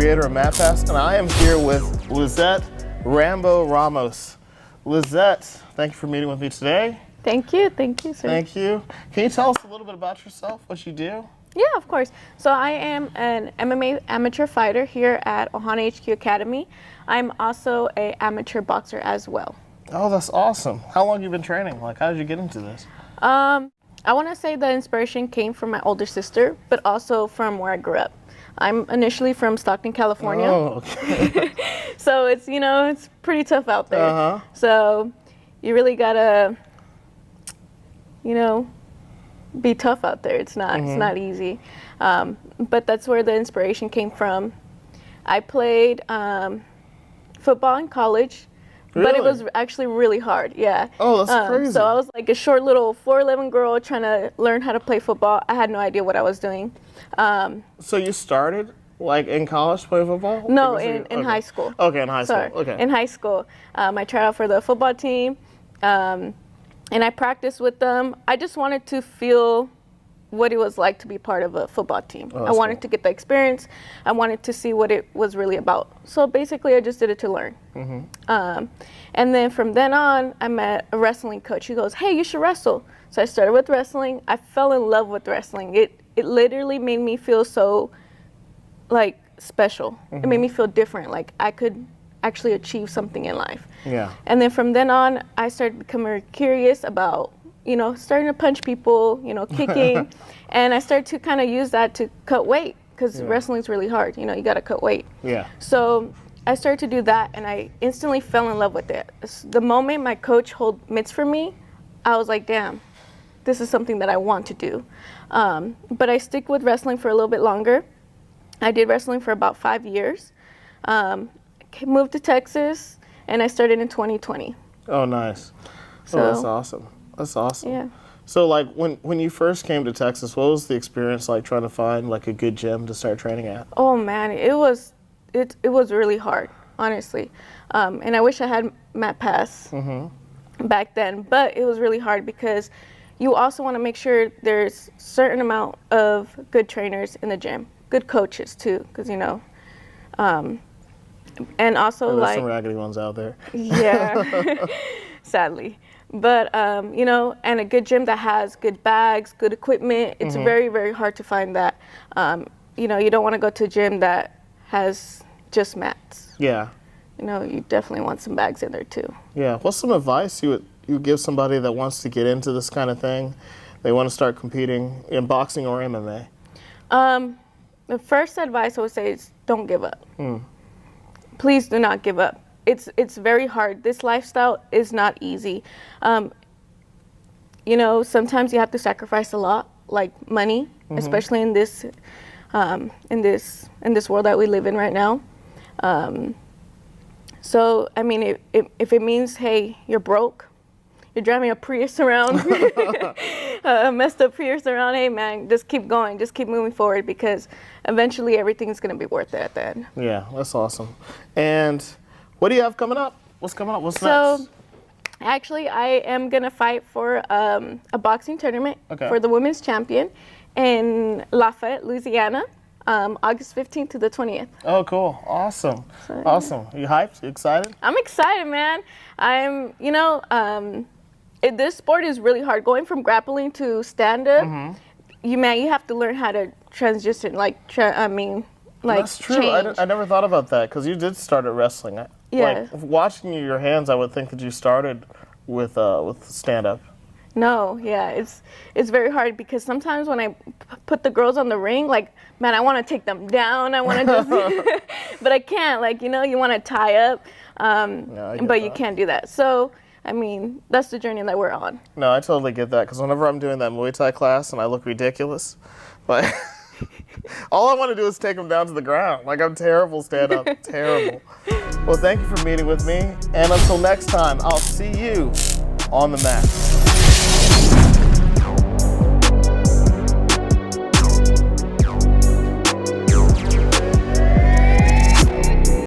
creator of Mat Pass, and I am here with Lizette Rambo Ramos. Lizette, thank you for meeting with me today. Thank you, sir. Thank you. Can you tell us a little bit about yourself, what you do? Yeah, of course. So I am an MMA amateur fighter here at Ohana HQ Academy. I'm also an amateur boxer as well. Oh, that's awesome. How long have you been training? Like, how did you get into this? I want to say the inspiration came from my older sister, but also from where I grew up. I'm initially from Stockton, California. Oh, okay. So it's, it's pretty tough out there. Uh-huh. So you really gotta, be tough out there. It's not easy. But that's where the inspiration came from. I played football in college. Really? But it was actually really hard, yeah. Oh, that's crazy. So I was like a short little 4'11" girl trying to learn how to play football. I had no idea what I was doing. So you started like in college to play football? No, in high school. Okay, in high school. Okay. In high school. I tried out for the football team, and I practiced with them. I just wanted to feel what it was like to be part of a football team. Oh, I wanted cool. to get the experience. I wanted to see what it was really about. So basically, I just did it to learn. Mm-hmm. And then from then on, I met a wrestling coach. He goes, "Hey, you should wrestle." So I started with wrestling. I fell in love with wrestling. It literally made me feel so, like, special. Mm-hmm. It made me feel different. Like I could actually achieve something in life. Yeah. And then from then on, I started becoming curious about, starting to punch people, kicking. And I started to kind of use that to cut weight because wrestling's really hard. You got to cut weight. Yeah. So I started to do that, and I instantly fell in love with it. The moment my coach held mitts for me, I was like, damn, this is something that I want to do. But I stick with wrestling for a little bit longer. I did wrestling for about 5 years. Moved to Texas, and I started in 2020. Oh, nice. So, that's awesome. That's awesome. Yeah. So, like, when you first came to Texas, what was the experience like trying to find, like, a good gym to start training at? Oh, man, it was really hard, honestly. And I wish I had Mat Pass back then, but it was really hard because you also want to make sure there's a certain amount of good trainers in the gym, good coaches, too, because, and also, There's some raggedy ones out there. Yeah, sadly. But, and a good gym that has good bags, good equipment, it's very, very hard to find that. You don't want to go to a gym that has just mats. Yeah. You definitely want some bags in there, too. Yeah. What's some advice you would give somebody that wants to get into this kind of thing? They want to start competing in boxing or MMA? The first advice I would say is don't give up. Please do not give up. It's very hard. This lifestyle is not easy. Sometimes you have to sacrifice a lot, like money, especially in this world that we live in right now. So I mean, if it means, hey, you're broke, you're driving a Prius around, a messed up Prius around, hey man, just keep going, just keep moving forward because eventually everything's gonna be worth it at the end. Yeah, that's awesome. And what do you have coming up? What's coming up? What's next? So, actually, I am gonna fight for a boxing tournament for the women's champion in Lafayette, Louisiana, August 15th to the 20th. Oh, cool! Awesome, So, awesome. You hyped? You excited? I'm excited, man. This sport is really hard. Going from grappling to stand-up, you have to learn how to transition. That's true. change. I never thought about that because you did start at wrestling. Yeah. Like watching your hands, I would think that you started with stand-up. No, yeah, it's very hard because sometimes when I put the girls on the ring, like, man, I want to take them down. I want to just, but I can't. Like, you want to tie up, but you can't do that. So, I mean, that's the journey that we're on. No, I totally get that because whenever I'm doing that Muay Thai class and I look ridiculous, but all I want to do is take them down to the ground. Like, I'm terrible stand-up, terrible. Well, thank you for meeting with me, and until next time, I'll see you on the mat.